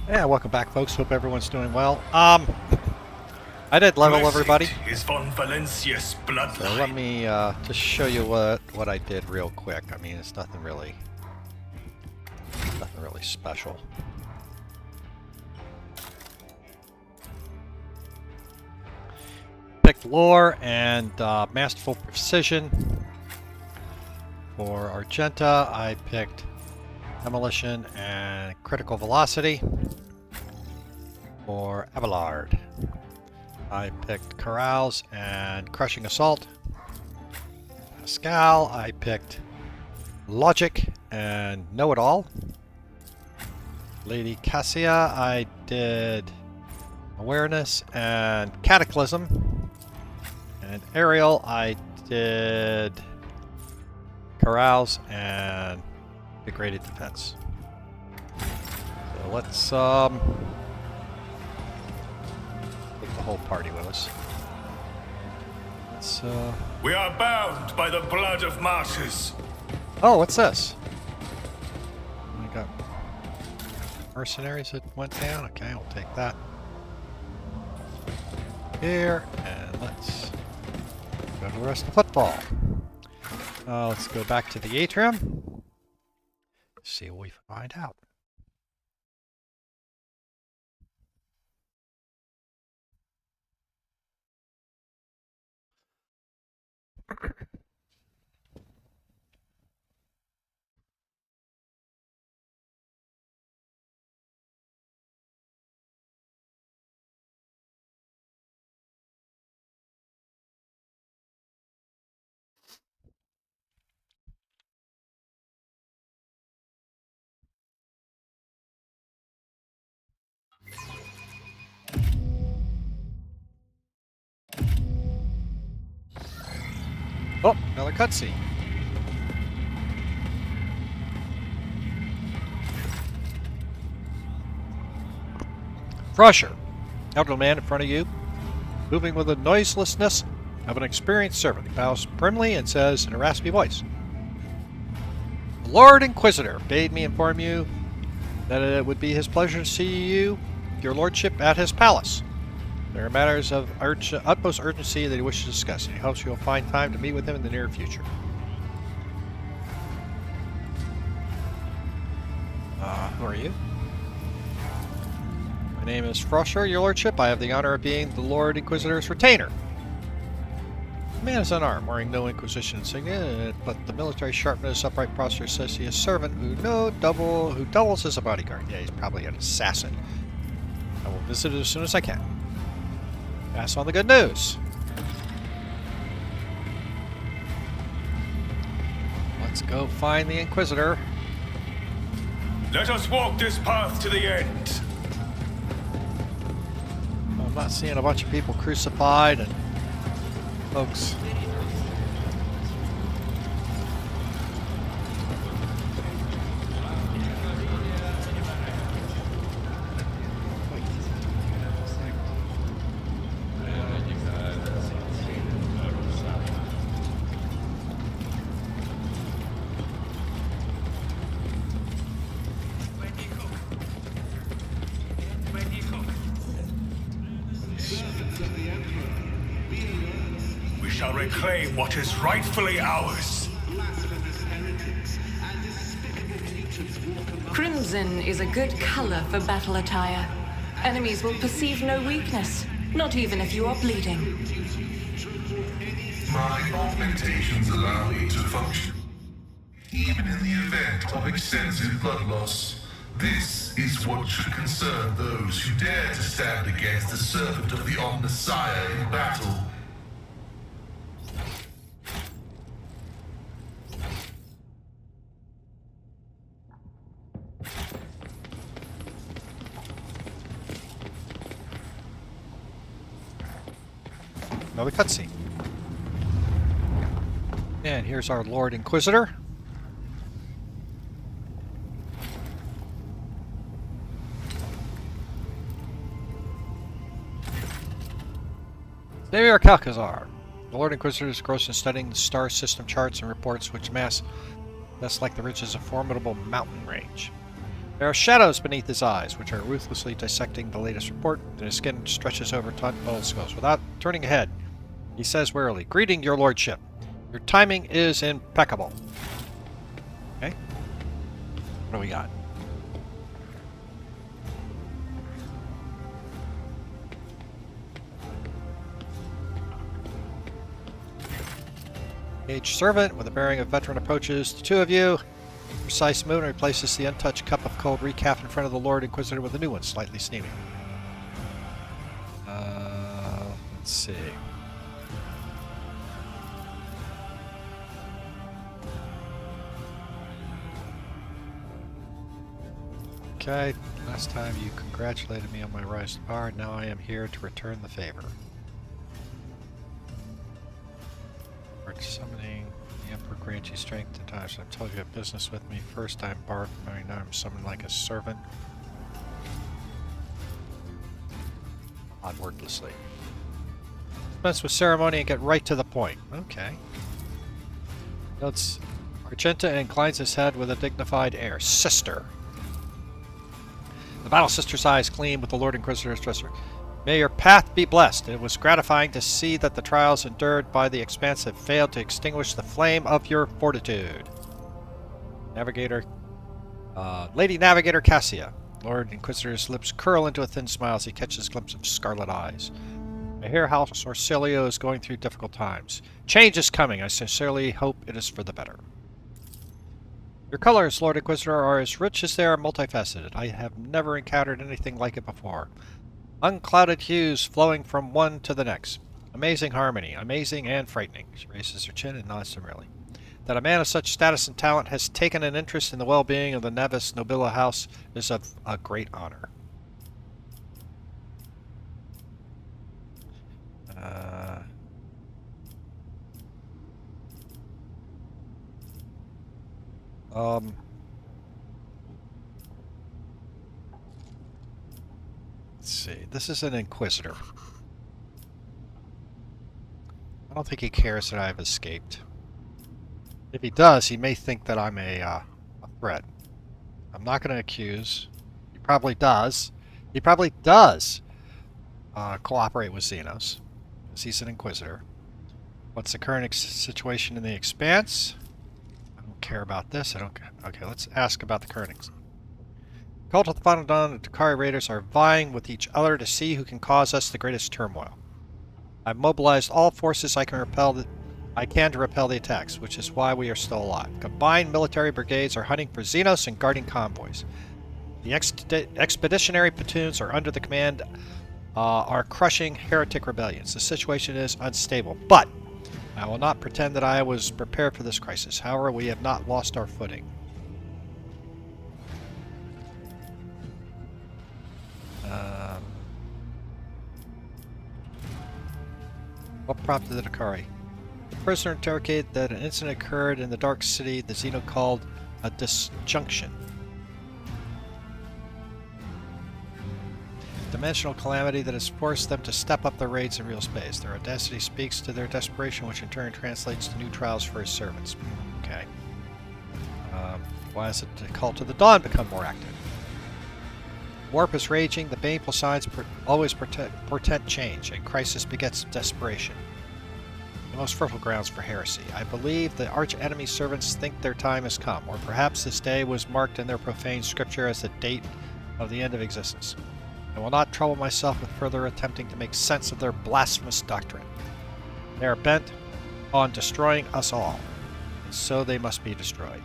Yeah, welcome back, folks. Hope everyone's doing well. I did level everybody. Is von Valencia's bloodline. So let me just show you what I did real quick. I mean, it's nothing really special. Picked lore and masterful precision. For Argenta, I picked demolition and critical velocity. For Abelard, I picked Carouse and Crushing Assault. Pascal, I picked Logic and Know-It-All. Lady Cassia, I did Awareness and Cataclysm. And Ariel, I did Carouse and Degraded Defense. So let's take the whole party with us. Let's We are bound by the blood of martyrs. Oh, what's this? We got mercenaries that went down. Okay, I'll take that. Here, and let's go to the rest of football. Let's go back to the atrium. See what we find out. Oh, another cutscene. Frosher, elderly man in front of you, moving with the noiselessness of an experienced servant. He bows primly and says in a raspy voice, "The Lord Inquisitor bade me inform you that it would be his pleasure to see you, your lordship, at his palace. There are matters of utmost urgency that he wishes to discuss, and he hopes you will find time to meet with him in the near future." Who are you? My name is Frosher, your lordship. I have the honor of being the Lord Inquisitor's retainer. The man is unarmed, wearing no Inquisition insignia, but the military sharpness, upright posture says he is a servant who doubles as a bodyguard. Yeah, he's probably an assassin. I will visit it as soon as I can. Pass on the good news. Let's go find the Inquisitor. Let us walk this path to the end. I'm not seeing a bunch of people crucified and folks. We shall reclaim what is rightfully ours. Crimson is a good color for battle attire. Enemies will perceive no weakness, not even if you are bleeding. My augmentations allow me to function, even in the event of extensive blood loss. This is what should concern those who dare to stand against the servant of the Omnissiah in battle. Another cutscene. And here's our Lord Inquisitor. Xavier Calcazar. The Lord Inquisitor is engrossed in studying the star system charts and reports which mass thus like the ridges of a formidable mountain range. There are shadows beneath his eyes, which are ruthlessly dissecting the latest report, and his skin stretches over tunnel skulls. Without turning ahead, he says wearily, "Greeting, your lordship. Your timing is impeccable." Okay. What do we got? Engaged servant with a bearing of veteran approaches. The two of you. Precise movement replaces the untouched cup of cold recap in front of the Lord Inquisitor with a new one, slightly steaming. Let's see. Okay, last time you congratulated me on my rise to power, now I am here to return the favor. Arch summoning. The Emperor grants you strength to times. I told you have business with me. First I embarked, now I'm summoned like a servant. Odd wordlessly. Dispense with ceremony and get right to the point. Okay. Notes Argenta inclines his head with a dignified air. Sister. The Battle Sister's eyes gleam with the Lord Inquisitor's dresser. May your path be blessed. It was gratifying to see that the trials endured by the Expanse have failed to extinguish the flame of your fortitude. Navigator, Lady Navigator Cassia. Lord Inquisitor's lips curl into a thin smile as he catches a glimpse of scarlet eyes. I hear how Sorcelio is going through difficult times. Change is coming. I sincerely hope it is for the better. Your colors, Lord Inquisitor, are as rich as they are multifaceted. I have never encountered anything like it before. Unclouded hues flowing from one to the next. Amazing harmony, amazing and frightening. She raises her chin and nods demurely. That a man of such status and talent has taken an interest in the well-being of the Nevis Nobila house is of a great honor. Let's see. This is an Inquisitor. I don't think he cares that I've escaped. If he does, he may think that I'm a threat. I'm not going to accuse. He probably does. He probably does cooperate with Xenos, because he's an Inquisitor. What's the current situation in the Expanse? I don't care about this. Okay, let's ask about the current. Cult of the Final Dawn and the Dakari Raiders are vying with each other to see who can cause us the greatest turmoil. I've mobilized all forces I can to repel the attacks, which is why we are still alive. Combined military brigades are hunting for Xenos and guarding convoys. The expeditionary platoons are under the command are crushing heretic rebellions. The situation is unstable, but I will not pretend that I was prepared for this crisis. However, we have not lost our footing. What prompted the Dakari? The prisoner interrogated that an incident occurred in the Dark City the Xeno called a disjunction. Dimensional calamity that has forced them to step up their raids in real space. Their audacity speaks to their desperation, which in turn translates to new trials for his servants. Okay. Why has the Cult of the Dawn become more active? Warp is raging, the baneful signs always portend change, and crisis begets desperation. The most fertile grounds for heresy. I believe the arch-enemy servants think their time has come, or perhaps this day was marked in their profane scripture as the date of the end of existence. I will not trouble myself with further attempting to make sense of their blasphemous doctrine. They are bent on destroying us all, and so they must be destroyed.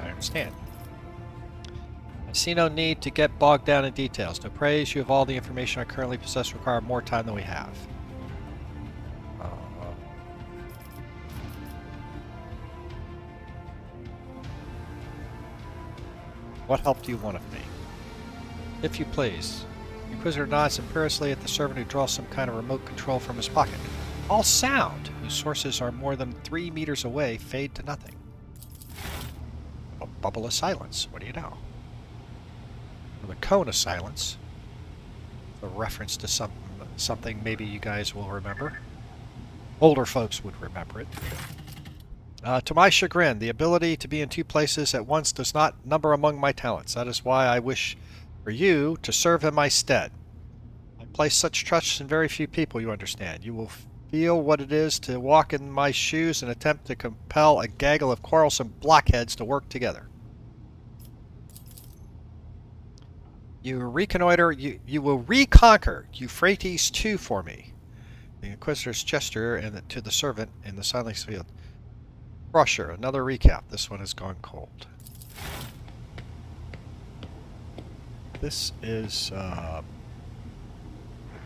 I understand. I see no need to get bogged down in details. To praise you of all the information I currently possess require more time than we have. What help do you want of me? If you please. The Inquisitor nods imperiously at the servant who draws some kind of remote control from his pocket. All sound, whose sources are more than 3 meters away, fade to nothing. A bubble of silence. What do you know? The cone of silence. A reference to something maybe you guys will remember. Older folks would remember it. To my chagrin, the ability to be in two places at once does not number among my talents. That is why I wish for you to serve in my stead. I place such trust in very few people, you understand. You will feel what it is to walk in my shoes and attempt to compel a gaggle of quarrelsome blockheads to work together. You reconnoiter, you will reconquer Euphrates II for me. The Inquisitor's gesture to the servant in the silence field. Crusher, another recap. This one has gone cold. This is,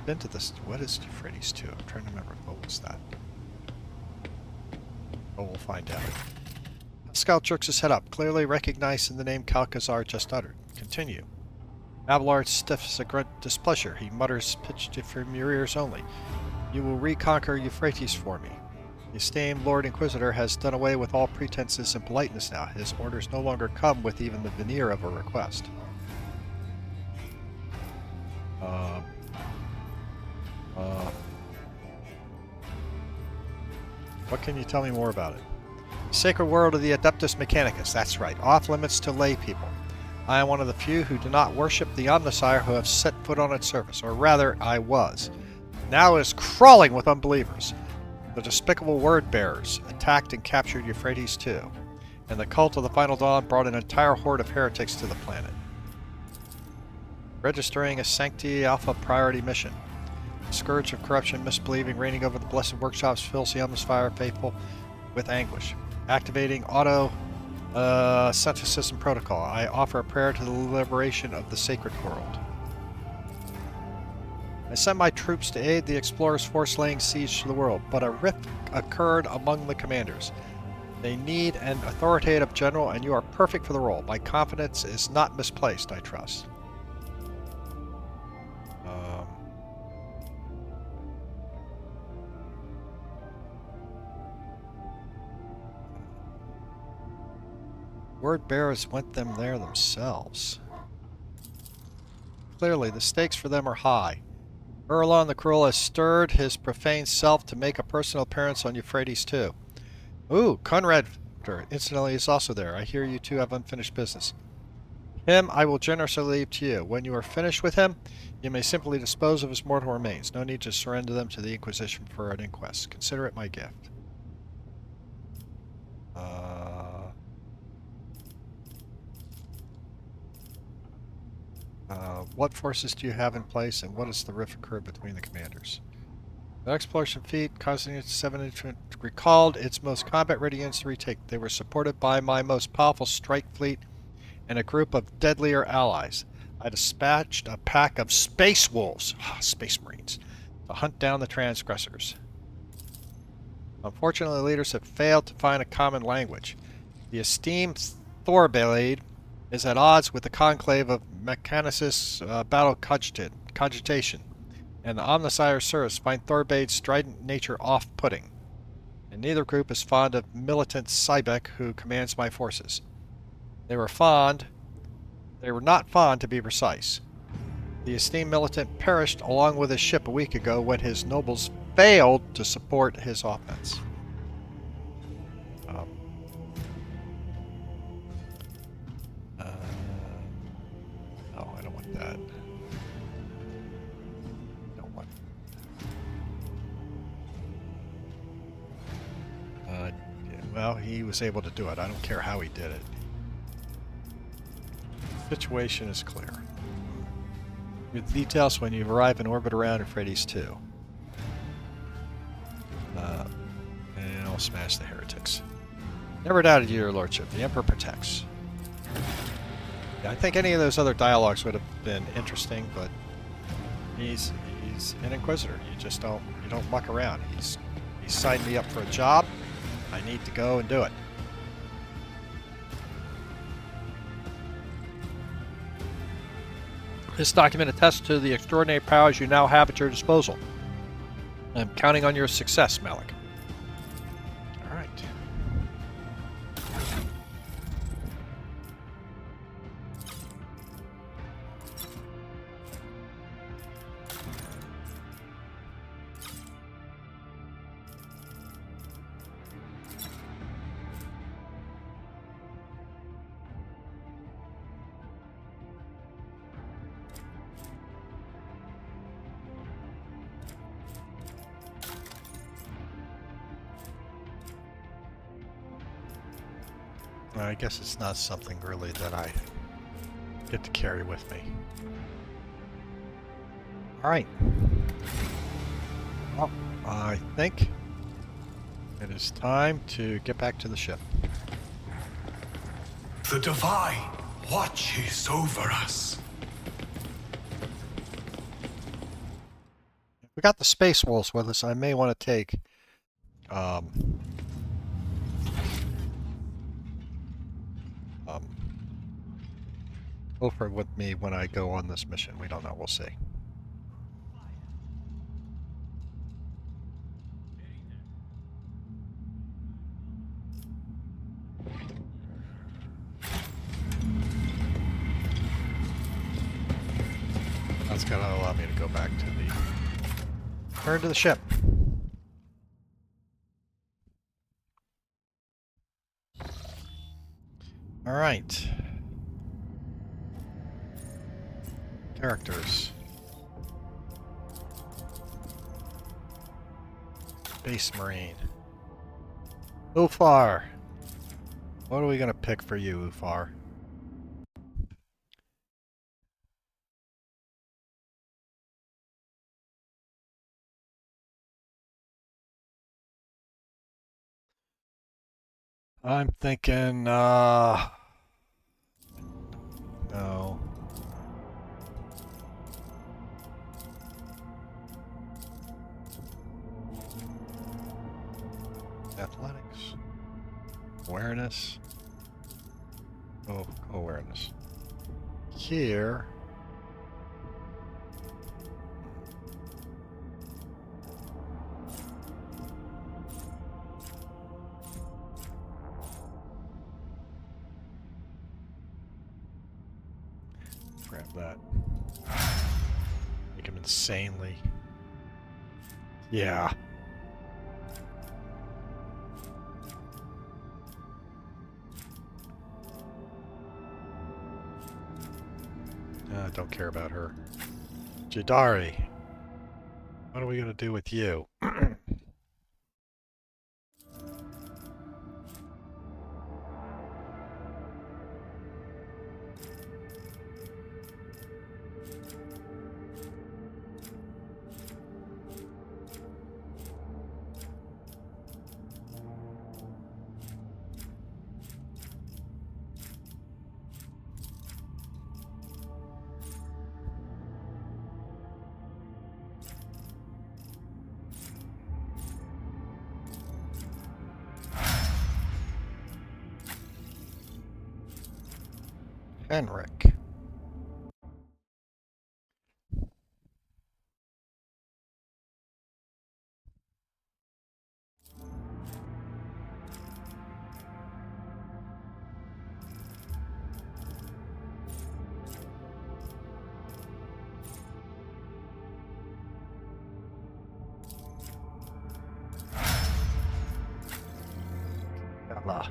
been to this, what is Euphrates II? I'm trying to remember, what was that? Oh, we'll find out. Pascal jerks his head up, clearly recognizing the name Calcazar just uttered. Continue. Abelard stiffs a grunt displeasure. He mutters, pitched from your ears only. You will reconquer Euphrates for me. The esteemed Lord Inquisitor has done away with all pretenses and politeness now. His orders no longer come with even the veneer of a request. What can you tell me more about it? Sacred world of the Adeptus Mechanicus. That's right. Off limits to lay people. I am one of the few who do not worship the Omnissiah who have set foot on its surface. Or rather, I was. Now it is crawling with unbelievers. The despicable word-bearers attacked and captured Euphrates II, and the cult of the Final Dawn brought an entire horde of heretics to the planet. Registering a Sancti Alpha priority mission. The scourge of corruption, misbelieving, reigning over the blessed workshops fills the Omnissiah faithful with anguish. Activating auto synthesis and protocol. I offer a prayer to the liberation of the sacred world. I sent my troops to aid the explorers' force laying siege to the world, but a rift occurred among the commanders. They need an authoritative general, and you are perfect for the role. My confidence is not misplaced, I trust. Word bearers went them there themselves. Clearly, the stakes for them are high. Merlon the Cruel has stirred his profane self to make a personal appearance on Euphrates II. Ooh, Conrad, incidentally, is also there. I hear you two have unfinished business. Him I will generously leave to you. When you are finished with him, you may simply dispose of his mortal remains. No need to surrender them to the Inquisition for an inquest. Consider it my gift. What forces do you have in place, and what is the rift occurred between the commanders? The exploration feat, causing its 7 recalled its most combat-ready units to retake. They were supported by my most powerful strike fleet and a group of deadlier allies. I dispatched a pack of space wolves, space marines, to hunt down the transgressors. Unfortunately, the leaders have failed to find a common language. The esteemed Thorblade is at odds with the conclave of Mechanicis battle cogitation, and the Omnissiah Cirrus find Thorblade's strident nature off-putting. And neither group is fond of militant Cybec, who commands my forces. They were not fond, to be precise. The esteemed militant perished along with his ship a week ago when his nobles failed to support his offense. No, I don't want that. Don't want. Yeah, well, he was able to do it. I don't care how he did it. Situation is clear. With details when you arrive in orbit around Euphrates II. And I'll smash the heretics. Never doubted you, your lordship. The Emperor protects. Yeah, I think any of those other dialogues would have been interesting, but he's an Inquisitor. You don't muck around. He's signed me up for a job. I need to go and do it. This document attests to the extraordinary powers you now have at your disposal. I'm counting on your success, Malik. All right. I guess it's not something really that I get to carry with me. Alright. Well, I think it is time to get back to the ship. The Divine watches over us. If we got the Space Wolves with us, I may want to take Wilfred with me when I go on this mission. We don't know. We'll see. That's going to allow me to go back to the... Return to the ship. Alright. Characters. Space Marine. Ufar. What are we going to pick for you, Ufar? I'm thinking, no. Athletics. Awareness. Oh, awareness. Here. Grab that. Make him insanely. Yeah. Don't care about her. Jadari. What are we going to do with you? Henrik. Yalla.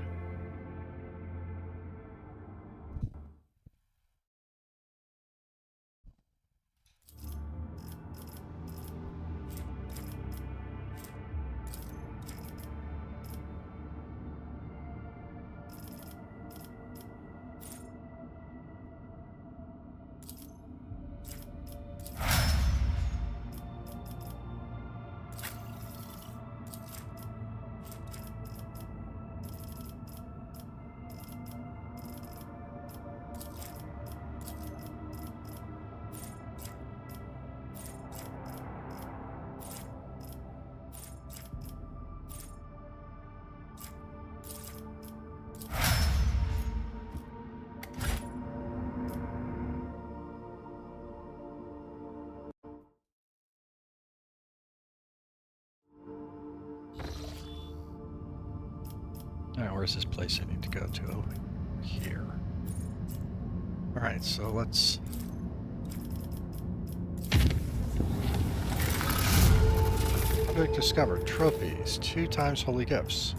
Alright, where's this place I need to go to? Over here. Alright, so let's... Object discovered. Trophies. 2 times holy gifts.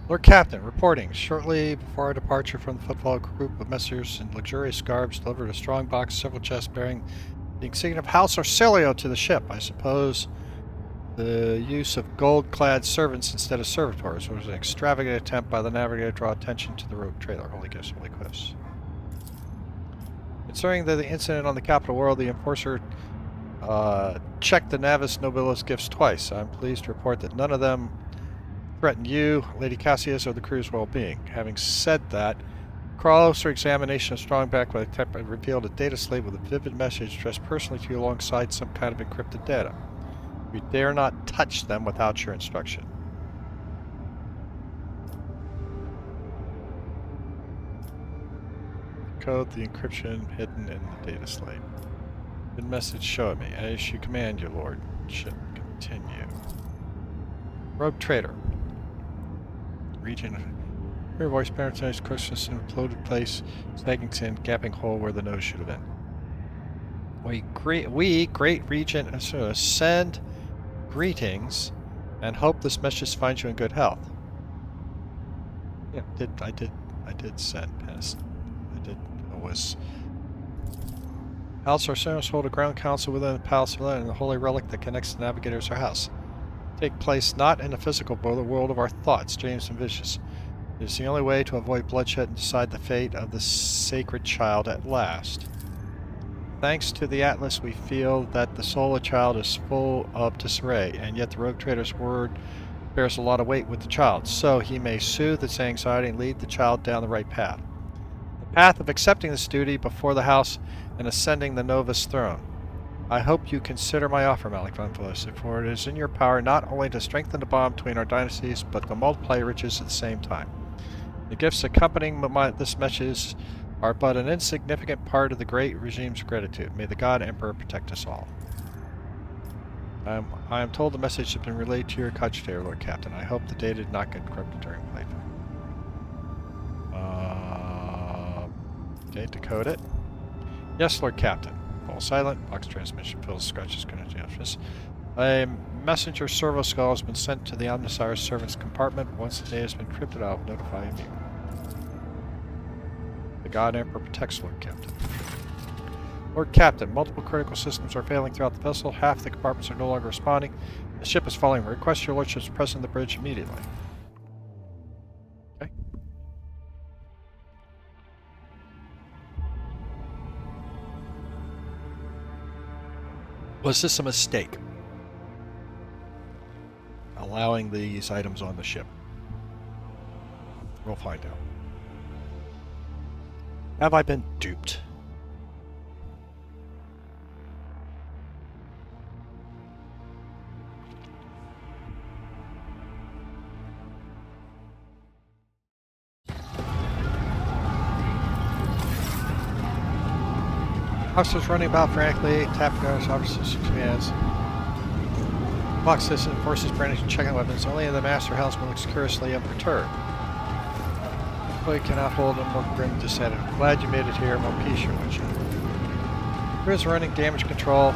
Lord Captain, reporting. Shortly before our departure from the footfall, group of messengers in luxurious garbs delivered a strong box, several chests bearing the insignia of House Orsilio to the ship. I suppose The use of gold-clad servants instead of servitors was an extravagant attempt by the navigator to draw attention to the rogue trailer. Holy gifts, holy quiffs. Concerning the incident on the capital world, the enforcer checked the Navis Nobilis gifts twice. I'm pleased to report that none of them threatened you, Lady Cassius, or the crew's well-being. Having said that, closer examination of Strongback by the tech revealed a data slate with a vivid message addressed personally to you alongside some kind of encrypted data. We dare not touch them without your instruction. Code the encryption hidden in the data slate. Good message, show it me. As you command, your lord. Should continue. Rogue trader. Region. Your voice parasitized crushes in a bloated place, snagging sand, gapping hole where the nose should have been. We, great Regent, send greetings and hope this message finds you in good health. Yeah, I did send past. House or Senators hold a ground council within the Palace of Land and the holy relic that connects the navigators to our house. Take place not in the physical but the world of our thoughts, dreams, and visions. It is the only way to avoid bloodshed and decide the fate of the sacred child at last. Thanks to the Atlas, we feel that the soul of the child is full of disarray, and yet the rogue trader's word bears a lot of weight with the child, so he may soothe its anxiety and lead the child down the right path. The path of accepting this duty before the house and ascending the Novus throne. I hope you consider my offer, Malik von Felicity, for it is in your power not only to strengthen the bond between our dynasties, but to multiply riches at the same time. The gifts accompanying this message are but an insignificant part of the great regime's gratitude. May the God Emperor protect us all. I am told the message has been relayed to your cogitator, Lord Captain. I hope the data did not get corrupted during playthrough. Okay, decode it. Yes, Lord Captain. All silent. Box transmission fills scratches connecting office. A messenger servo skull has been sent to the Omniscience servant's compartment. Once the data has been encrypted, I'll notify you. The God Emperor protects Lord Captain. Lord Captain, multiple critical systems are failing throughout the vessel. Half the compartments are no longer responding. The ship is falling. Request your lordship's presence on the bridge immediately. Okay. Was this a mistake? Allowing these items on the ship. We'll find out. Have I been duped? Officers running about frantically, tapping guns, officers commands. Box system forces brandishing checking weapons. Only the master helmsman looks curiously unperturbed. Employee cannot hold him more grim dissatisfied. Glad you made it here. More peace, your lordship. Crews running damage control.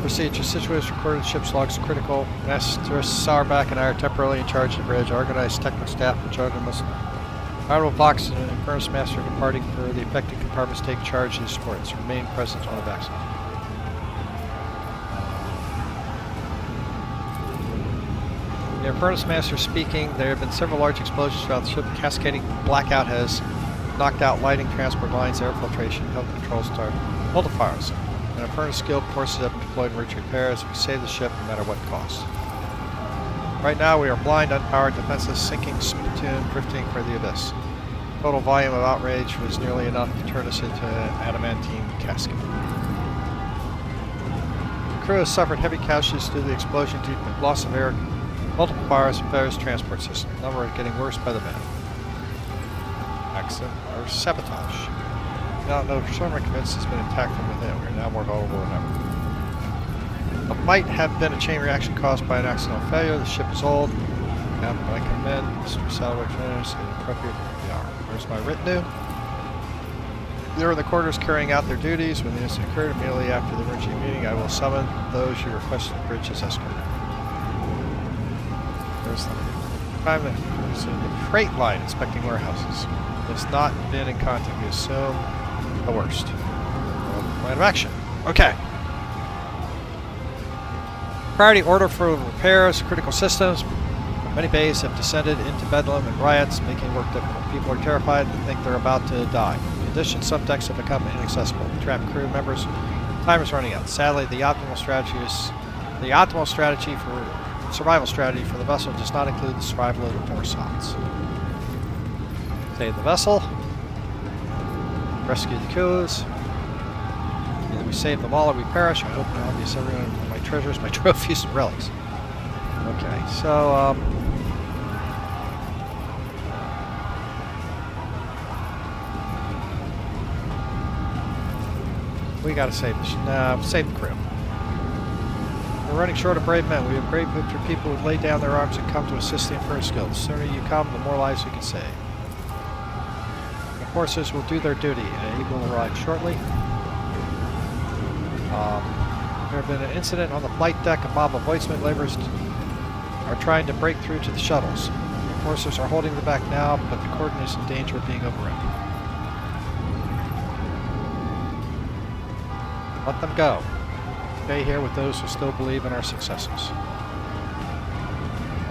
Procedure situation recorded ship's logs critical. Master Sauerback and I are temporarily in charge of the bridge. Organized technical staff and Juggernaut. Honorable Vox and an Infernus Master departing for the affected compartments take charge of the supports. Remain present on the backside. The Infernus Master speaking. There have been several large explosions throughout the ship. Cascading blackout has knocked out lighting, transport lines, air filtration, health control start. Hold the fires. And Infernus skilled forces have been deployed in rich repairs. We save the ship no matter what cost. Right now we are blind, unpowered, defenseless, sinking spittoon, drifting for the abyss. Total volume of outrage was nearly enough to turn us into an adamantine casket. The crew has suffered heavy casualties due to the explosion due to loss of air, multiple fires, and various transport systems. The number is getting worse by the minute. Accident or sabotage. Now, no, for some convinced has been attacked from within. We are now more vulnerable than ever. It might have been a chain reaction caused by an accidental failure. The ship is old. Captain, I commend Mr. Salvage is inappropriate for the hour. Where's my retinue? They are in the quarters carrying out their duties. When the incident occurred, immediately after the emergency meeting, I will summon those you requested the bridge as escort. There's the time the freight line inspecting warehouses. It's not been in contact. We assume the worst. Plan of action. Okay. Priority order for repairs, critical systems. Many bays have descended into bedlam and riots, making work difficult. People are terrified and think they're about to die. In addition, some decks have become inaccessible. Trapped crew members. Time is running out. Sadly, the optimal survival strategy for the vessel does not include the survival of the poor sots. Save the vessel. Rescue the crews. Either we save them all or we perish. I hope and obvious everyone of my treasures, my trophies, and relics. Okay, so we gotta save save the crew. We're running short of brave men. We have great groups of people who lay down their arms and come to assist the Inferno Guild. The sooner you come, the more lives we can save. The forces will do their duty. Aid will arrive shortly. There have been an incident on the flight deck. A mob of voidsman laborers are trying to break through to the shuttles. The forces are holding them back now, but the cordon is in danger of being overrun. Let them go. Stay here with those who still believe in our successes.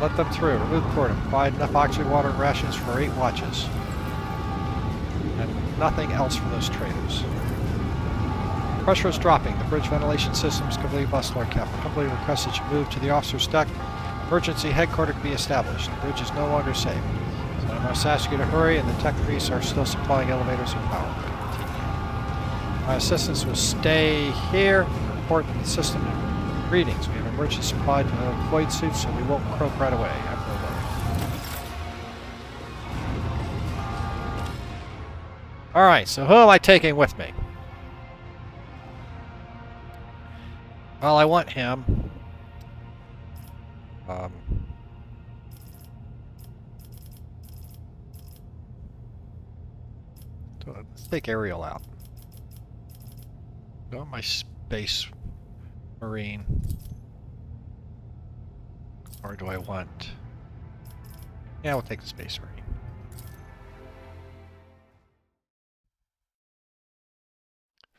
Let them through. Remove the cordon. Provide enough oxygen, water, and rations for 8 watches. And nothing else for those traitors. Pressure is dropping. The bridge ventilation system is completely busted. Lord Captain. Company requests that you move to the officer's deck. Emergency headquarters to be established. The bridge is no longer safe. So I must ask you to hurry, and the tech priests are still supplying elevators and power. Continue. My assistants will stay here. Report the system. Greetings. We have emergency supply to void suits, so we won't croak right away. Alright, so who am I taking with me? Well, I want him. Let's take Ariel out. Go on my Space Marine. Or do I want... Yeah, we'll take the Space Marine.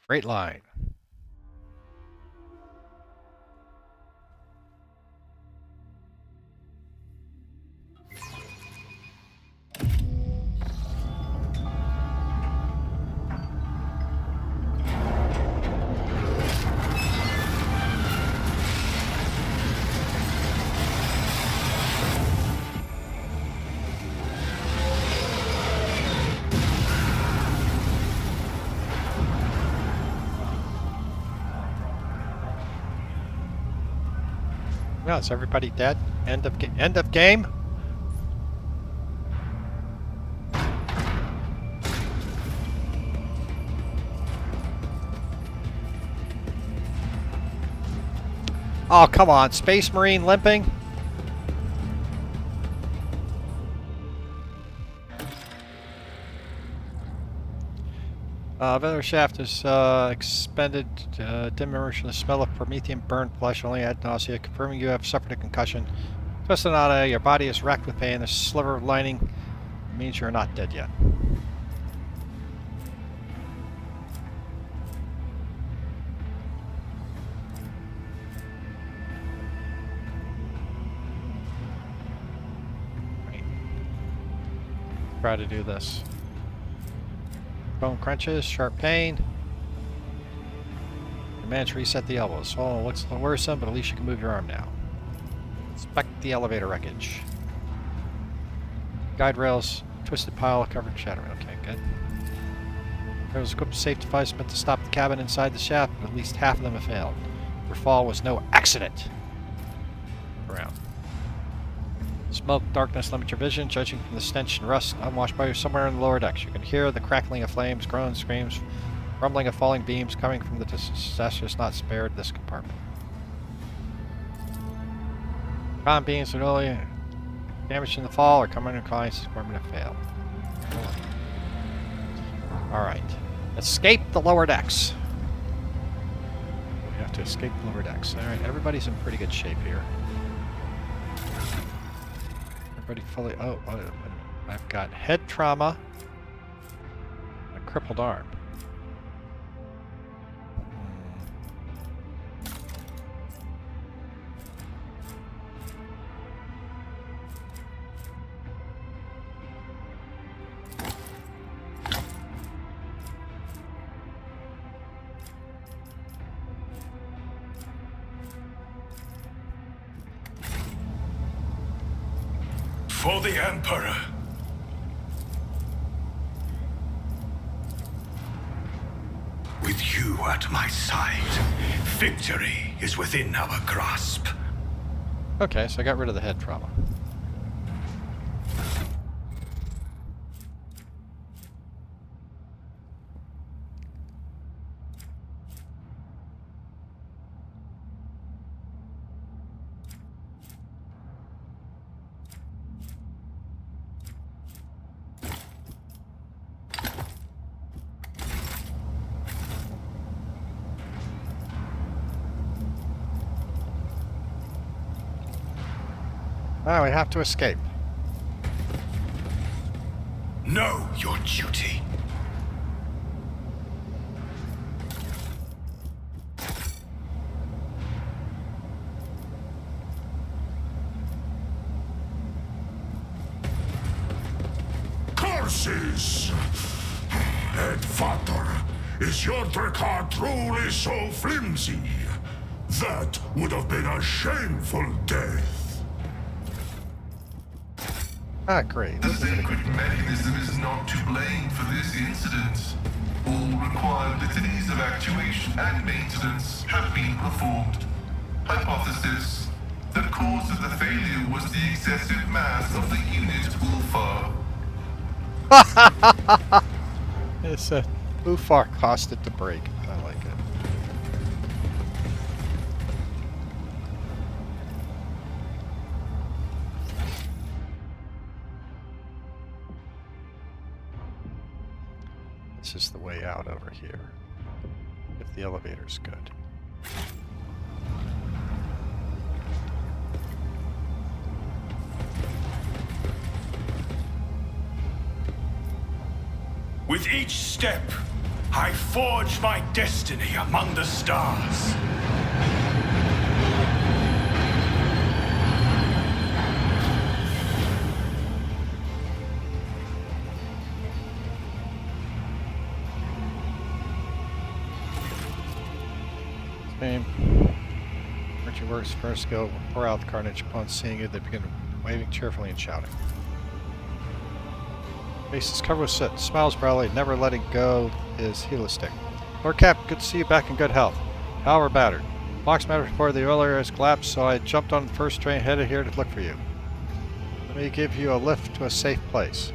Freight line. No, is everybody dead? End of game? Oh, come on. Space Marine limping? Ventilator shaft is expended, diminution of the smell of Promethean burnt flesh, only ad nausea, confirming you have suffered a concussion. Twistonata, your body is racked with pain. The sliver of lining means you're not dead yet. Right. Try to do this. Bone crunches, sharp pain. You managed to reset the elbows. Oh, looks a little worrisome, but at least you can move your arm now. Inspect the elevator wreckage. Guide rails, twisted pile, covered in shattering. Okay, good. There was equipped safe device meant to stop the cabin inside the shaft, but at least half of them have failed. Your fall was no accident. Around. Smoke, darkness limit your vision, judging from the stench and rust unwashed by you somewhere in the lower decks. You can hear the crackling of flames, groans, screams, rumbling of falling beams coming from the disasters not spared this compartment. Comm beams are only damaged in the fall or coming in clients. This compartment have failed. Alright. Escape the lower decks. We have to escape the lower decks. Alright, everybody's in pretty good shape here. Everybody fully... Oh, wait a minute. I've got head trauma. A crippled arm. For the Emperor. With you at my side, victory is within our grasp. Okay, so I got rid of the head trauma. Now we have to escape. Know your duty. Curses! Headfather, is your Drakkar truly so flimsy? That would have been a shameful death. Ah, great. The sacred mechanism is not to blame for this incident. All required litanies of actuation and maintenance have been performed. Hypothesis: the cause of the failure was the excessive mass of the unit Ulfar. It's a Ufar caused it to break. I like it. This is the way out over here. If the elevator's good. With each step, I forge my destiny among the stars. Same. Archie works first go pour out the carnage. Upon seeing it, they begin waving cheerfully and shouting. Face is covered with soot, smiles proudly, never letting go his helistick. Lord Cap, good to see you back in good health. However battered. Fox Matter reported the oil area has collapsed, so I jumped on the first train headed here to look for you. Let me give you a lift to a safe place.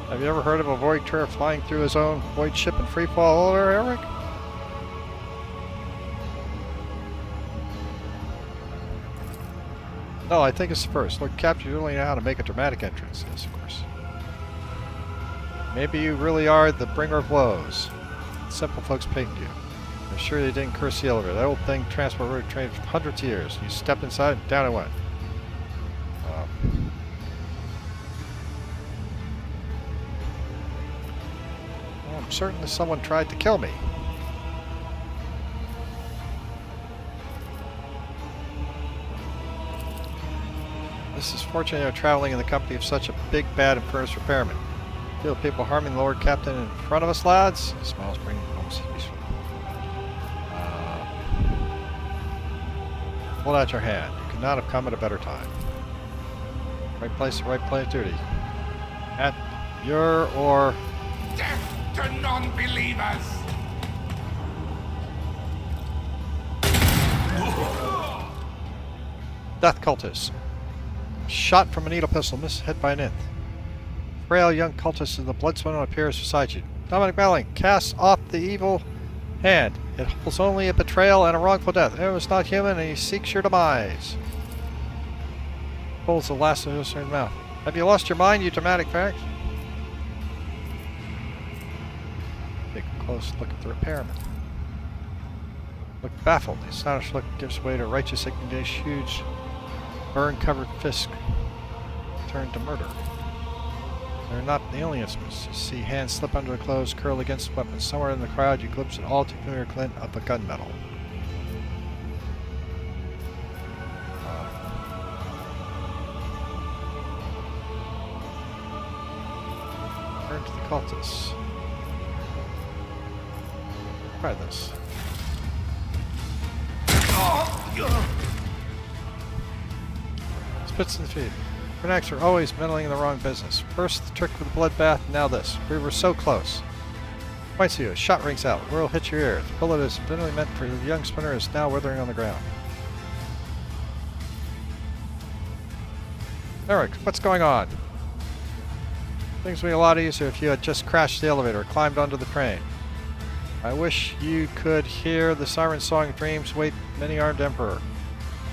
Have you ever heard of a Void Turret flying through his own Void ship in free fall, Eric? No, I think it's the first. Lord Cap, you really know how to make a dramatic entrance. Yes, of course. Maybe you really are the bringer of woes. Simple folks picked you. I'm sure they didn't curse the elevator. That old thing transport road trained for hundreds of years. You stepped inside and down it went. Well, I'm certain that someone tried to kill me. This is fortunate you're traveling in the company of such a big, bad, and furnace repairman. Feel people harming the Lord Captain in front of us, lads? Smiles bring almost peaceful. Hold out your hand. You could not have come at a better time. Right place, right place, duty. At your or... Death to non-believers! Death cultist. Shot from a needle pistol, missed head by an nth. Frail young cultist in the blood swimming appears beside you. Dominic Malling casts off the evil hand. It holds only a betrayal and a wrongful death. It was not human, and he seeks your demise. Pulls the last of his mouth. Have you lost your mind, you dramatic fact? Take a close look at the repairman. Look baffled. The astonished look gives way to righteous indignation. Huge, burn-covered fist turned to murder. They're not the only instruments. You see hands slip under the clothes, curl against the weapons. Somewhere in the crowd, you glimpse an all-too familiar glint of the gunmetal. Turn to the cultists. Try this. spits in the feed. Fanatics are always meddling in the wrong business. First the trick with the bloodbath, now this. We were so close. Points to you. A shot rings out. Whirl hits your ear. The bullet is literally meant for the young spinner is now withering on the ground. Eric, what's going on? Things would be a lot easier if you had just crashed the elevator or climbed onto the train. I wish you could hear the siren song dreams wait many armed emperor.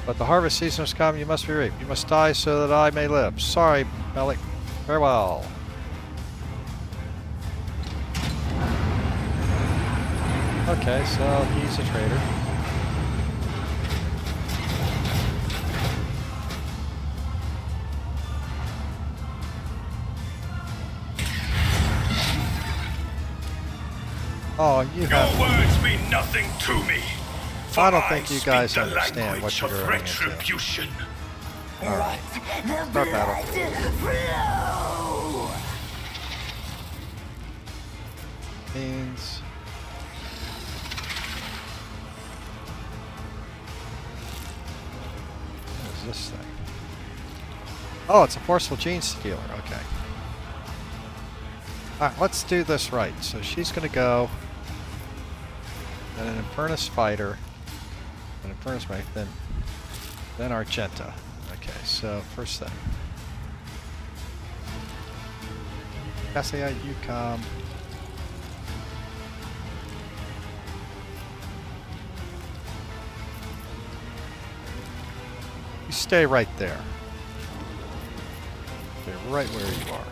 But the harvest season has come, you must be raped. You must die so that I may live. Sorry, Malik. Farewell. Okay, so he's a traitor. Oh, you Your have... words mean nothing to me. I don't think you guys speak the understand what language you're of running into. retribution. Alright. Start battle. Means... What is this thing? Oh, it's a forceful gene stealer. Okay. Alright, let's do this right. So she's going to go... And an Infernus fighter. An Infernus fighter. Then Argenta. Okay, so first thing. Cassia, you come. You stay right there. Stay right where you are.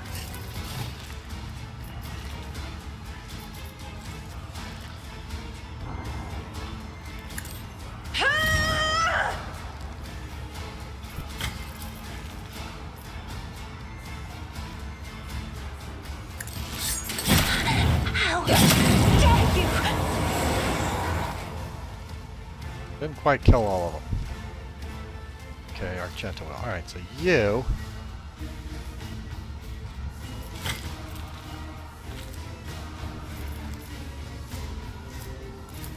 Didn't quite kill all of them. Okay, Argenta will. Alright, so you...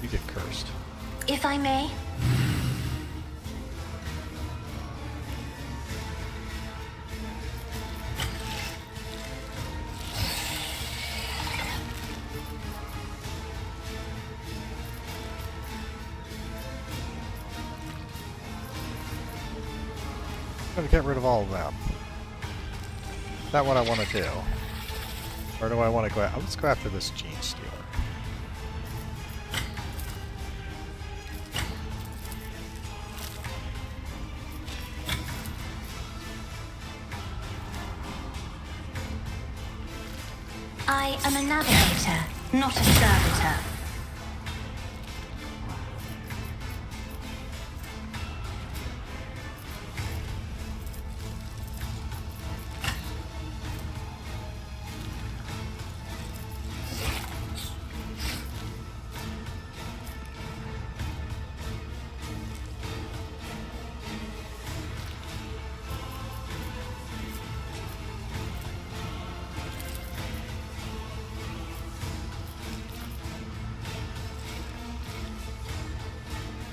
You get cursed. If I may. I'm going to get rid of all of them. Is that what I want to do? Or do I want to go... Let's go after this gene stealer. I am a navigator, not a servitor.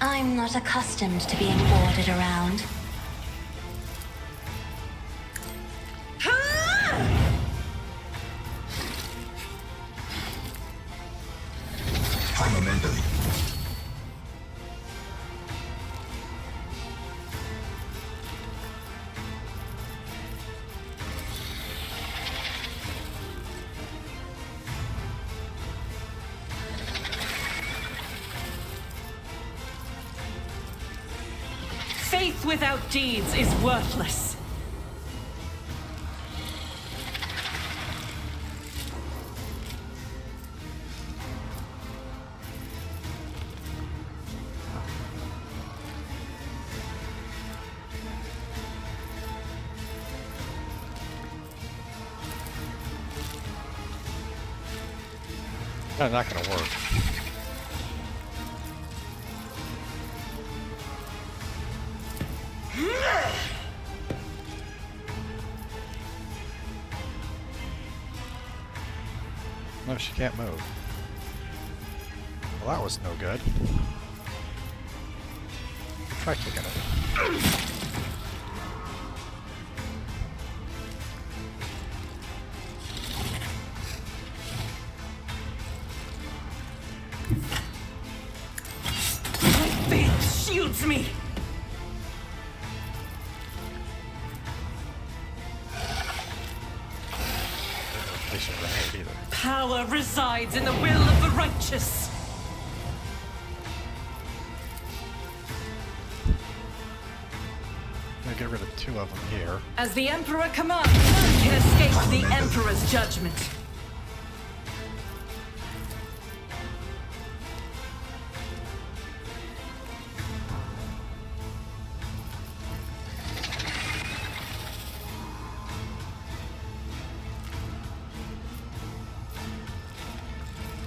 I'm not accustomed to being ordered around. Fundamentally. Faith without deeds is worthless. That's not going to work. No, she can't move. Well, that was no good. Try kicking it. needs me! Place a grenade either. Power resides in the will of the righteous. I'm gonna get rid of 2 of them here. As the Emperor commands, none can escape the Emperor's judgment.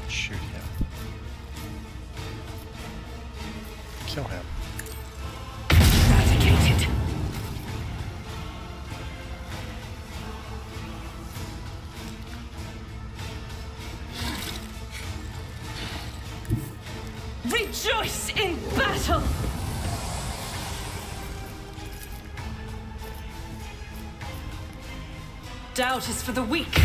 Shoot him. Kill him. Eradicated. Rejoice in battle! Doubt is for the weak.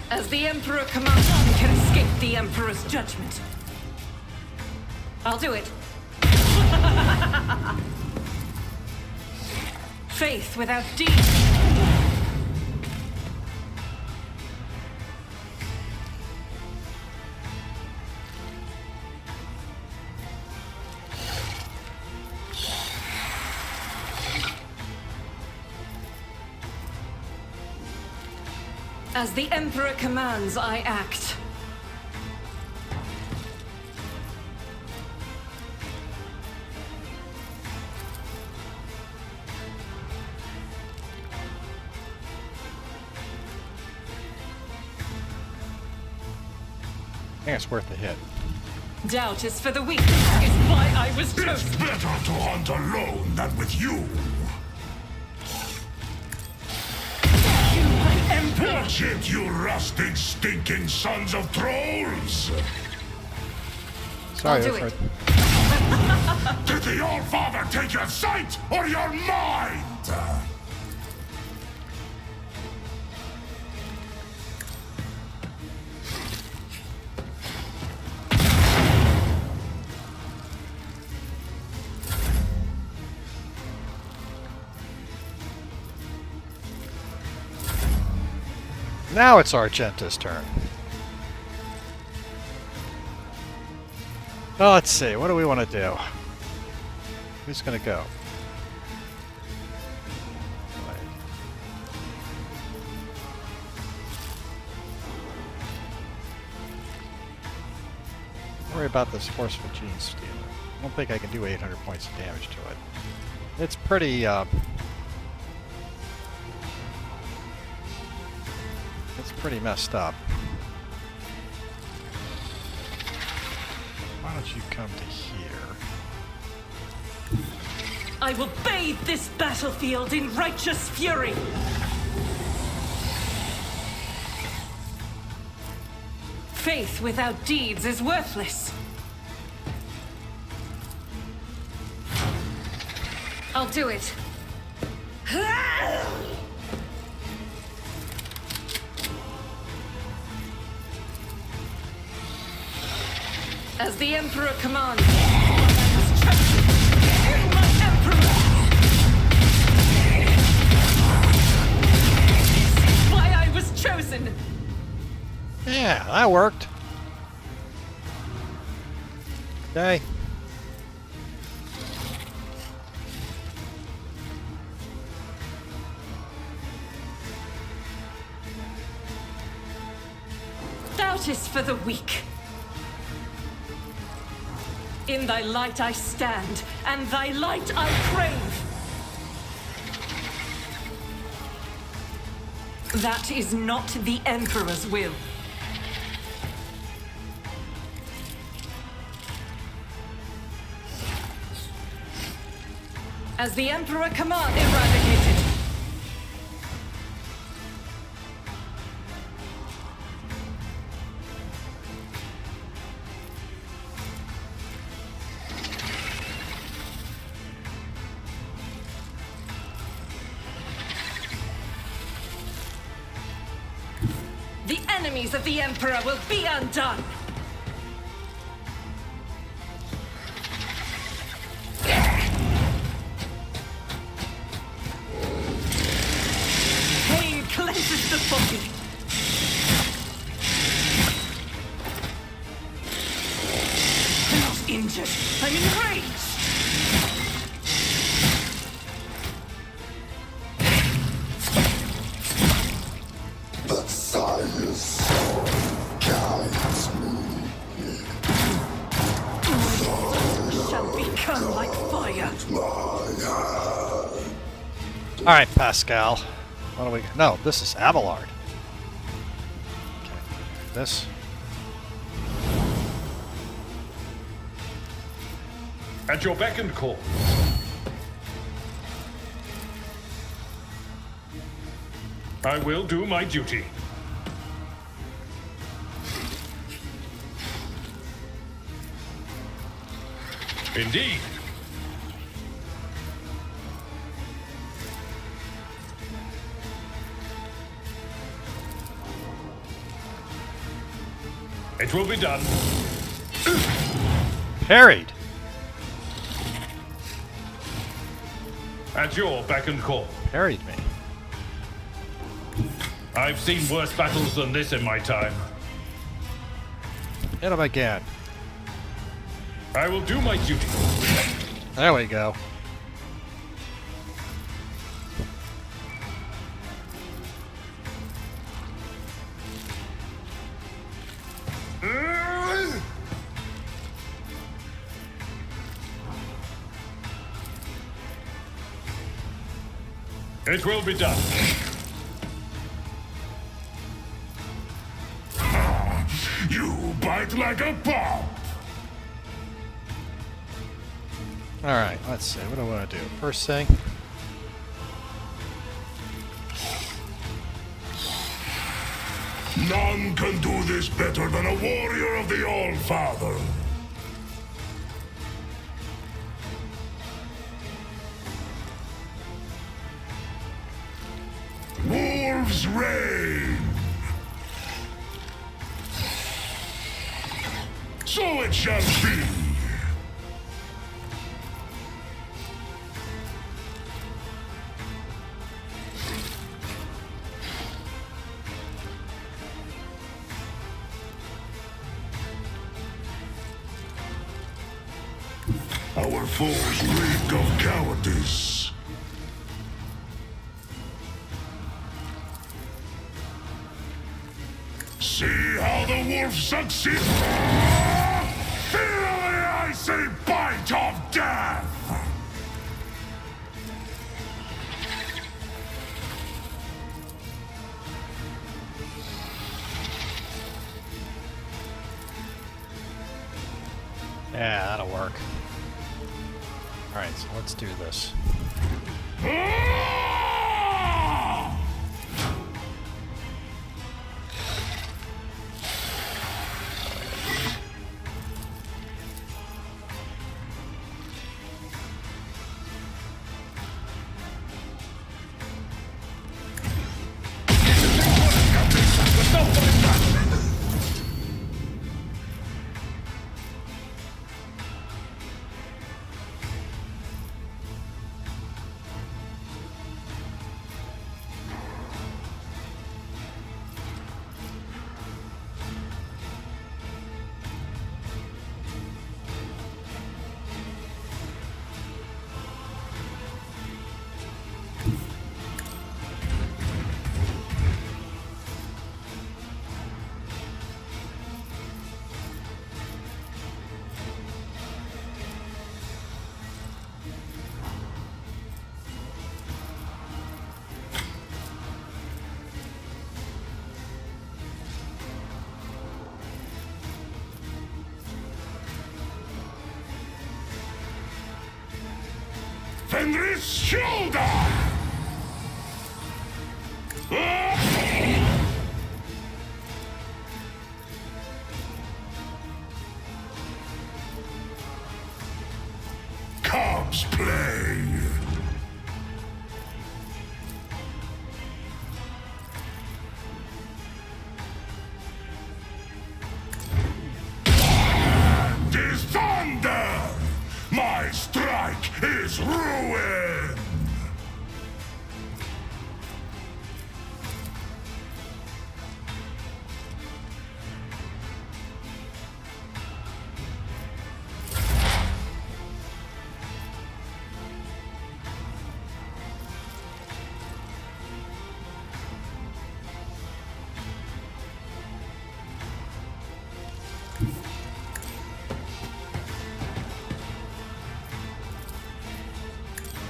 As the Emperor commands, none can escape the Emperor's judgment. I'll do it. Faith without deed. As the Emperor commands, I act. I think it's worth a hit. Doubt is for the weak. That is why I was It's chosen. better to hunt alone than with you. Watch it, you rusting, stinking sons of trolls! Sorry, I'll do Alfred. it. Did the All-Father take your sight or your mind? Now it's Argenta's turn. Well, let's see. What do we want to do? Who's going to go? Don't worry about this forceful gene stealer. I don't think I can do 800 points of damage to it. It's pretty, it's pretty messed up. Why don't you come to here? I will bathe this battlefield in righteous fury. Faith without deeds is worthless. I'll do it. As the Emperor commands, I was chosen. In my Emperor! This is why I was chosen. Yeah, that worked. Okay. Doubt is for the weak. In thy light I stand, and thy light I crave. That is not the Emperor's will. As the Emperor commands, eradicated. The enemies of the Emperor will be undone! Shall become like fire. Alright, Pascal. What do we got? No, this is Abelard. Okay, this. At your beck and call. I will do my duty. Indeed. It will be done. Parried. At your beck and call. Parried me. I've seen worse battles than this in my time. Hit him again. I will do my duty. There we go. It will be done. You bite like a bomb. Alright, let's see. What do I want to do? First thing. None can do this better than a warrior of the All-Father. Wolves reign. So it shall be. Our foes reek of cowardice. See how the wolf succeeds? Feel the icy bite of death! Yeah, that'll work. Alright, so let's do this. Fenris shoulder! Cubs play! And is thunder! My strike is ruin!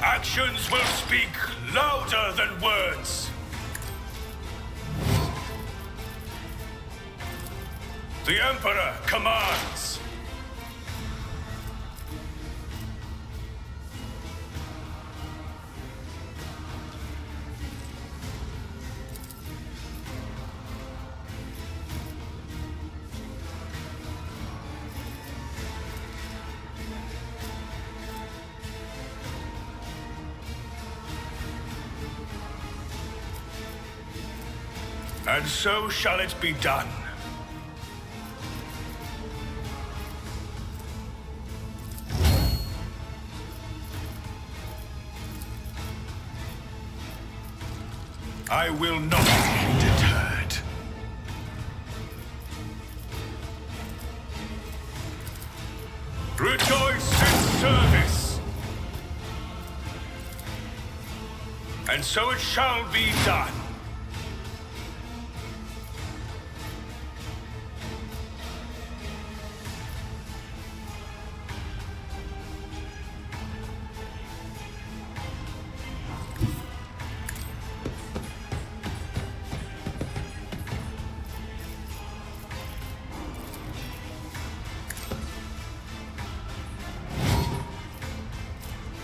Actions will speak louder than words. The Emperor commands. And so shall it be done. I will not be deterred. Rejoice in service. And so it shall be done.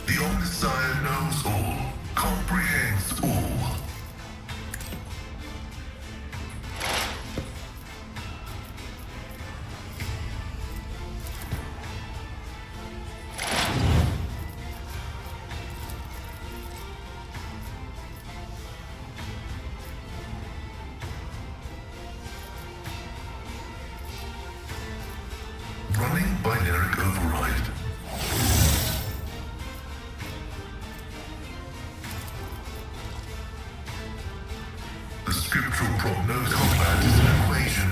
The Omnissiah knows all, comprehends all. Running binary override. The scriptural prognosis combat is an equation.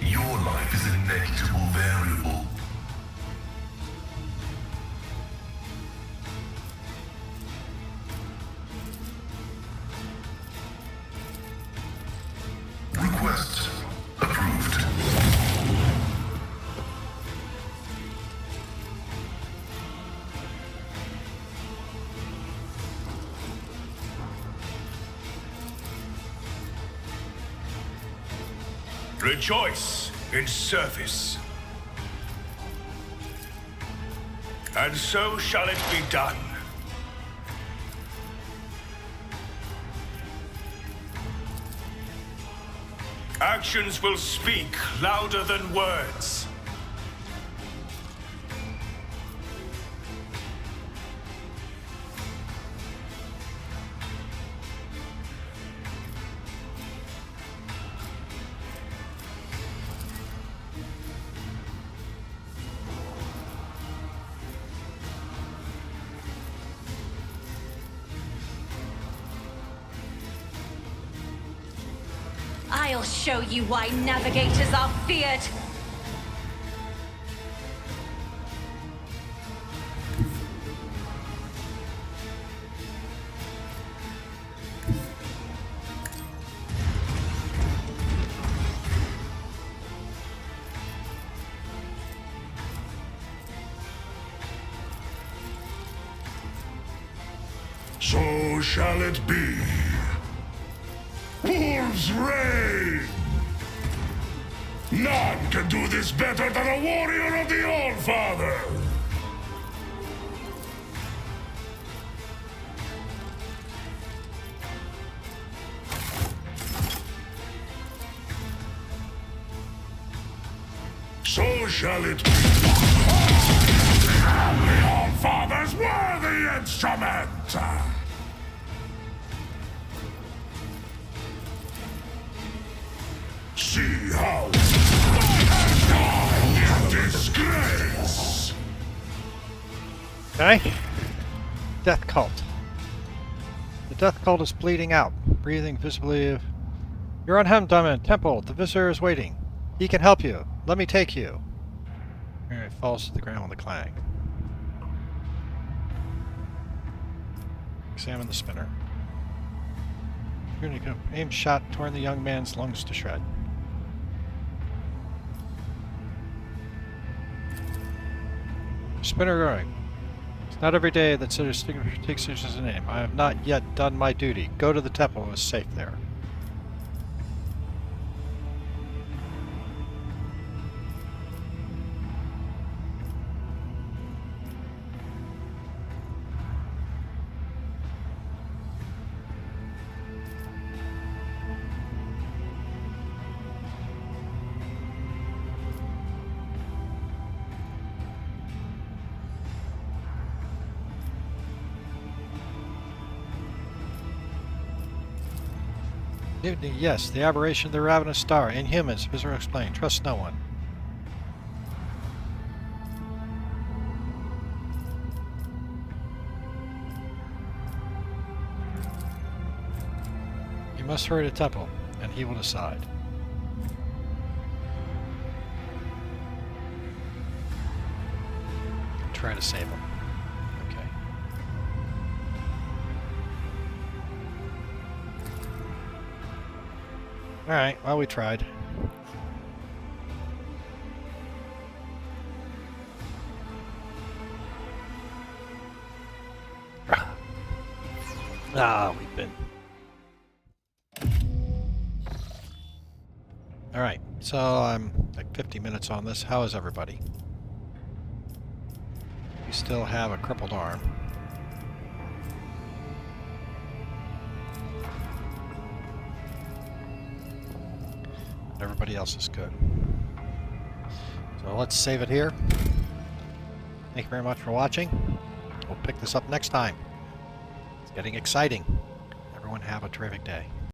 Your life is a negligible variable. Request approved. Rejoice in service. And so shall it be done. Actions will speak louder than words. I'll show you why navigators are feared. So shall it be. Wolves reign! None can do this better than a warrior of the All-Father! So shall it be. The All-Father's worthy instrument! See how I disgrace! Okay. Death Cult. The Death Cult is bleeding out, breathing visibly. You're unhemmed, Diamond. Temple. The visitor is waiting. He can help you. Let me take you. Alright, falls to the ground with a clang. Examine the spinner. Aim shot torn the young man's lungs to shred. Spinner going. Not every day that takes as a name. I have not yet done my duty. Go to the temple. It was safe there. Yes, the aberration of the ravenous star. Inhumans, Visitor explained. Trust no one. You must hurry to temple, and he will decide. Try to save him. Okay. Alright, well, we tried. We've been... Alright, so I'm like 50 minutes on this. How is everybody? We still have a crippled arm. Everybody else is good. So let's save it here. Thank you very much for watching. We'll pick this up next time. It's getting exciting. Everyone have a terrific day.